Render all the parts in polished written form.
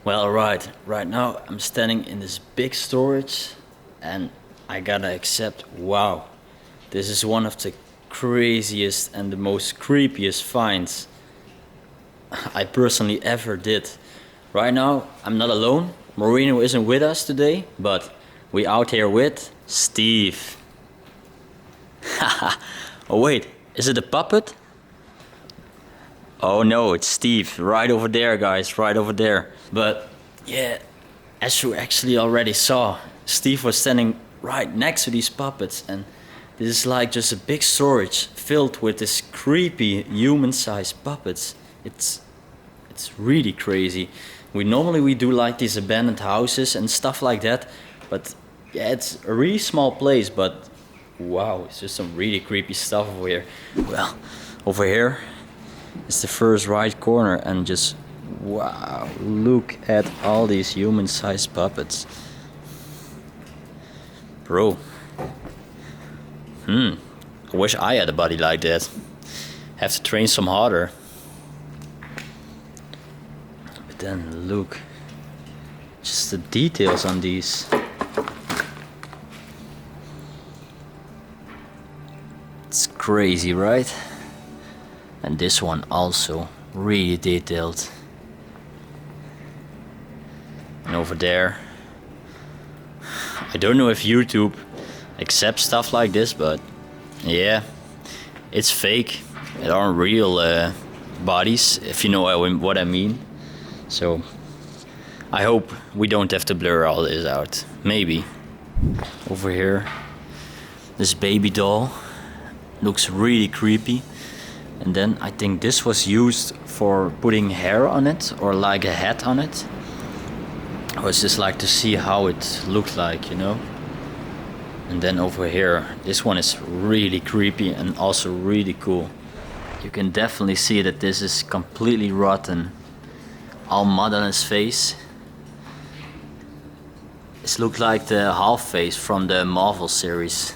Well, right now I'm standing in this big storage and I gotta accept, wow, this is one of the craziest and the most creepiest finds I personally ever did. Right now I'm not alone, Marino isn't with us today, but we out here with Steve. Oh wait, is it a puppet? Oh no, it's Steve, right over there guys, right over there. But yeah, as you actually already saw, Steve was standing right next to these puppets, and this is like just a big storage filled with this creepy human-sized puppets. It's really crazy. We do like these abandoned houses and stuff like that, but yeah, it's a really small place, but wow, it's just some really creepy stuff over here. Well, over here is the first right corner, and just wow, look at all these human-sized puppets. Bro. I wish I had a body like that. Have to train some harder. But then look, just the details on these. It's crazy, right? And this one also really detailed. And over there, I don't know if YouTube accepts stuff like this, but yeah, it's fake. It aren't real bodies, if you know what I mean. So I hope we don't have to blur all this out. Maybe. Over here, this baby doll looks really creepy. And then I think this was used for putting hair on it, or like a hat on it. I was just like to see how it looked like, you know. And then over here, this one is really creepy and also really cool. You can definitely see that this is completely rotten. All mud on his face. This looked like the half face from the Marvel series.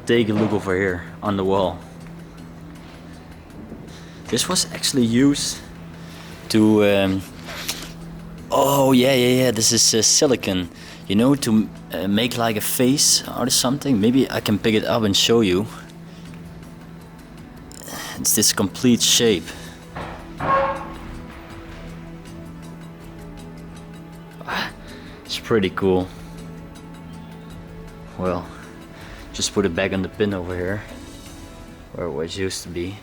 Take a look over here on the wall. This was actually used to oh yeah, this is silicone, you know, to make like a face or something. Maybe I can pick it up and show you. It's this complete shape. It's pretty cool. Well, just put it back on the pin over here where it was used to be.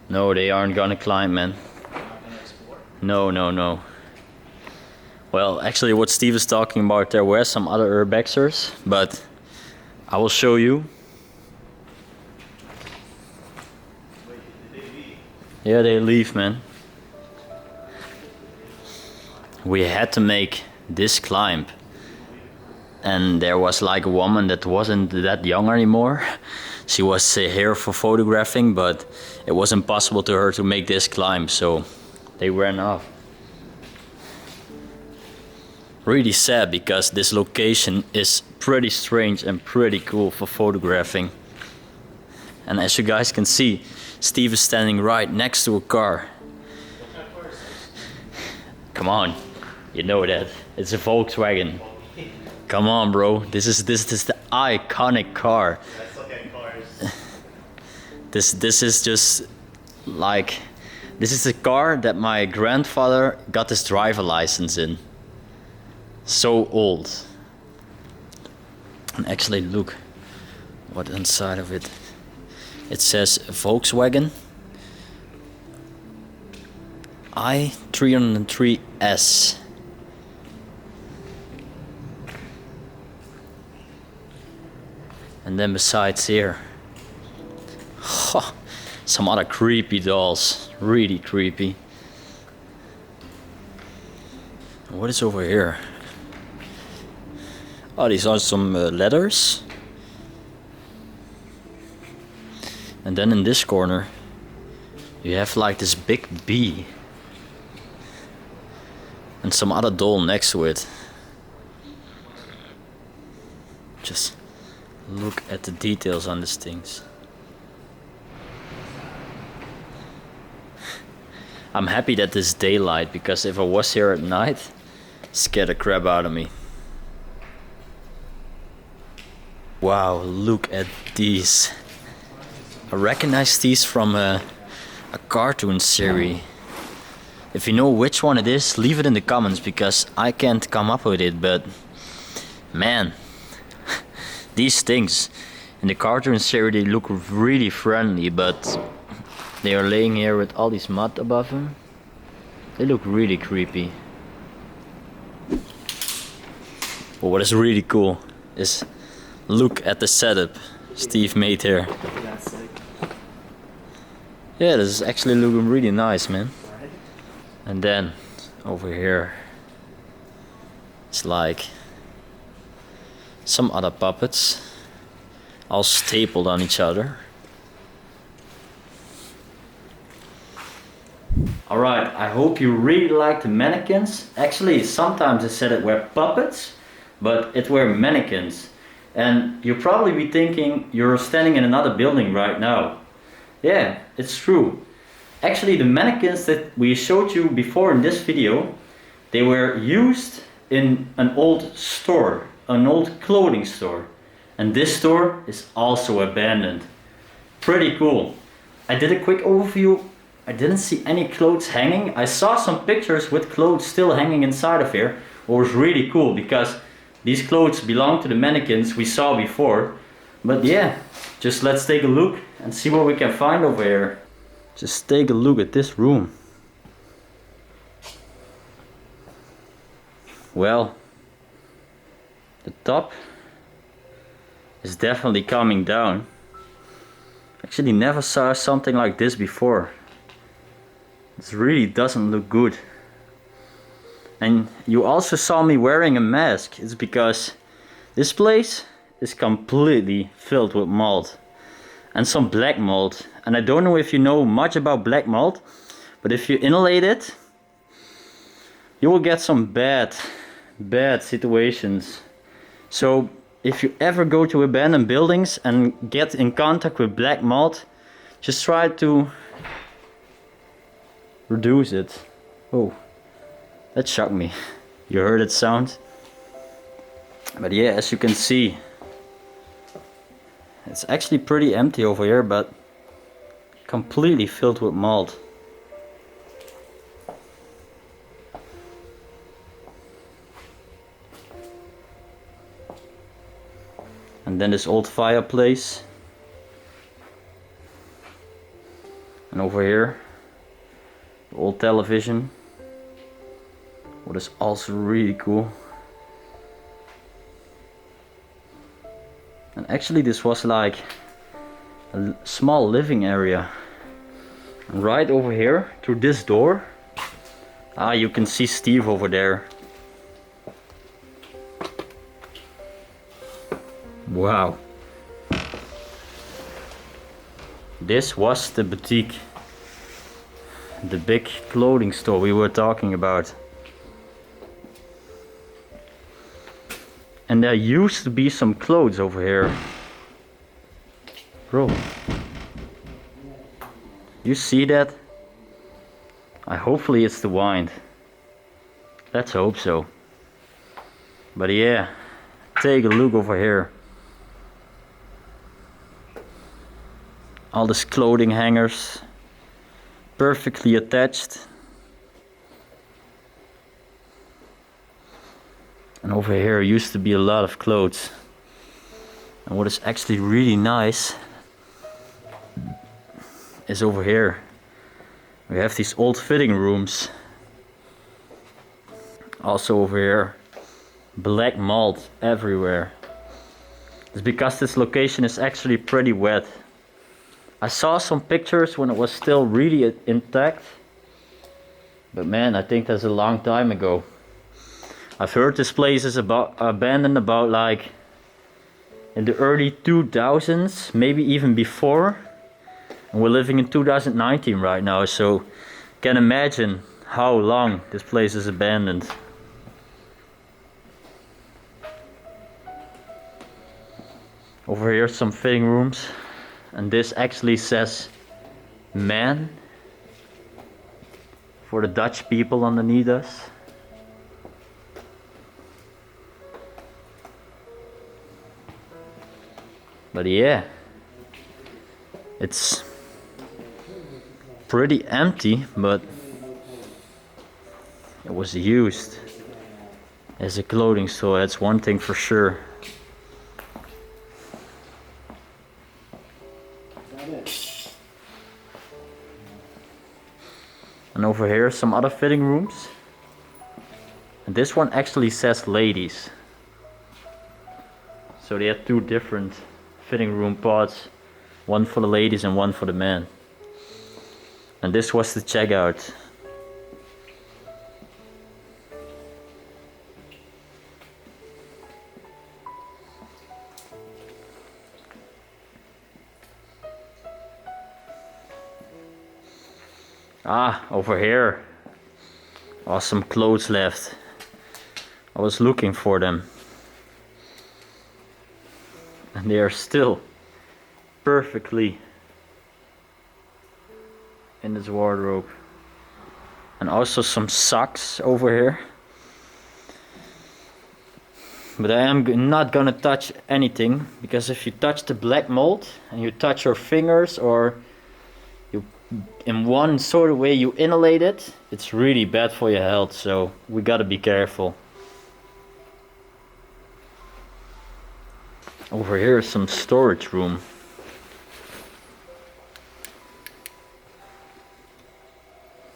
No, they aren't gonna climb, man. No. Well, actually what Steve is talking about, there were some other urbexers, but I will show you. Yeah, they leave, man. We had to make this climb. And there was like a woman that wasn't that young anymore. She was here for photographing, but it was impossible to her to make this climb, so they ran off. Really sad, because this location is pretty strange and pretty cool for photographing. And as you guys can see, Steve is standing right next to a car. Come on, you know that. It's a Volkswagen. Come on, bro. This is the iconic car. This is just like, this is the car that my grandfather got his driver license in. So old. And actually look what inside of it. It says Volkswagen i303S. And then besides here, some other creepy dolls, really creepy. What is over here? Oh, these are some letters. And then in this corner, you have like this big bee. And some other doll next to it. Just look at the details on these things. I'm happy that it's daylight, because if I was here at night, it scared the crap out of me. Wow, look at these. I recognize these from a cartoon series. If you know which one it is, leave it in the comments, because I can't come up with it, but man, these things in the cartoon series, they look really friendly, but they are laying here with all this mud above them. They look really creepy. But what is really cool is look at the setup Steve made here. That's sick. Yeah, this is actually looking really nice, man. And then over here it's like some other puppets all stapled on each other. Alright, I hope you really like the mannequins. Actually, sometimes I said it were puppets, but it were mannequins. And you'll probably be thinking you're standing in another building right now. Yeah, it's true. Actually, the mannequins that we showed you before in this video, they were used in an old store, an old clothing store. And this store is also abandoned. Pretty cool. I did a quick overview. I didn't see any clothes hanging. I saw some pictures with clothes still hanging inside of here. It was really cool, because these clothes belong to the mannequins we saw before. But yeah, just let's take a look and see what we can find over here. Just take a look at this room. Well, the top is definitely coming down. Actually, never saw something like this before. This really doesn't look good. And you also saw me wearing a mask. It's because this place is completely filled with mold. And some black mold. And I don't know if you know much about black mold, but if you inhalate it, you will get some bad situations. So if you ever go to abandoned buildings and get in contact with black mold, just try to reduce it. Oh, that shocked me. You heard it sound? But yeah, as you can see, it's actually pretty empty over here, but completely filled with mold. And then this old fireplace. And over here, the old television. What is also really cool. And actually this was like a small living area. And right over here, through this door, you can see Steve over there. Wow. This was the boutique. The big clothing store we were talking about. And there used to be some clothes over here. Bro. You see that? Hopefully it's the wind. Let's hope so. But yeah, take a look over here. All these clothing hangers, perfectly attached. And over here used to be a lot of clothes. And what is actually really nice is over here. We have these old fitting rooms. Also over here, black mold everywhere. It's because this location is actually pretty wet. I saw some pictures when it was still really intact. But man, I think that's a long time ago. I've heard this place is abandoned about like in the early 2000s, maybe even before. And we're living in 2019 right now, so can imagine how long this place is abandoned. Over here some fitting rooms, and this actually says man for the Dutch people underneath us. But yeah, it's pretty empty, but it was used as a clothing store, that's one thing for sure. And over here some other fitting rooms. And this one actually says ladies. So they had two different fitting room pods. One for the ladies and one for the men. And this was the checkout. Ah, over here. Awesome clothes left. I was looking for them. And they are still perfectly in this wardrobe. And also some socks over here. But I am not gonna touch anything, because if you touch the black mold and you touch your fingers, or you in one sort of way you inhalate it, it's really bad for your health, so we gotta be careful. Over here is some storage room.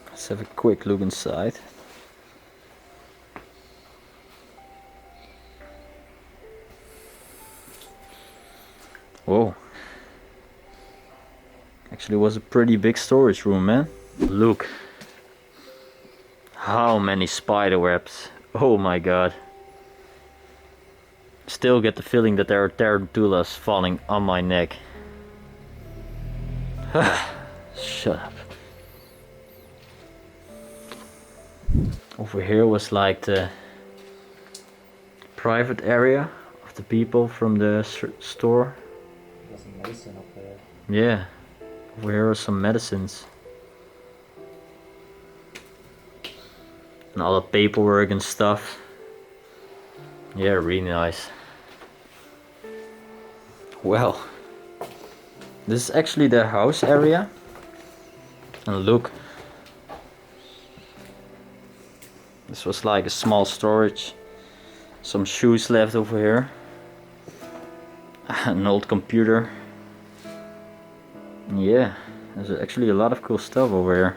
Let's have a quick look inside. Whoa. Actually was a pretty big storage room, man. Look. How many spider webs. Oh my god. Still get the feeling that there are tarantulas falling on my neck. Shut up. Over here was like the private area of the people from the store. There's some medicine up there. Yeah. Over here are some medicines. And all the paperwork and stuff. Yeah, really nice. Well, this is actually their house area. And look. This was like a small storage. Some shoes left over here. An old computer. Yeah, there's actually a lot of cool stuff over here.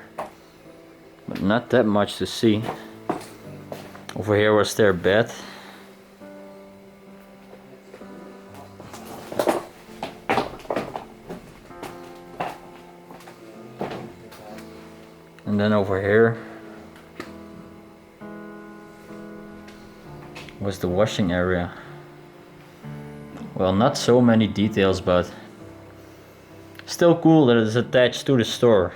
But not that much to see. Over here was their bed. And then over here was the washing area. Well, not so many details, but still cool that it's attached to the store.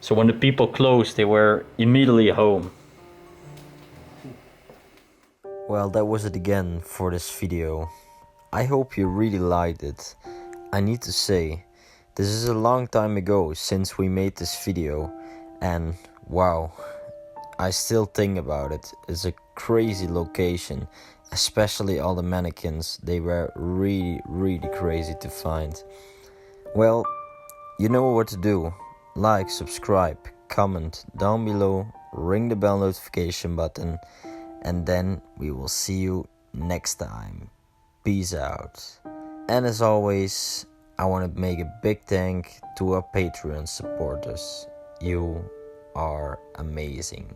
So when the people closed, they were immediately home. Well, that was it again for this video. I hope you really liked it. I need to say, this is a long time ago since we made this video, and wow, I still think about it. It's a crazy location, especially all the mannequins. They were really crazy to find. Well, you know what to do. Like, subscribe, comment down below, ring the bell notification button, and then we will see you next time. Peace out. And as always, I want to make a big thank to our Patreon supporters. You are amazing.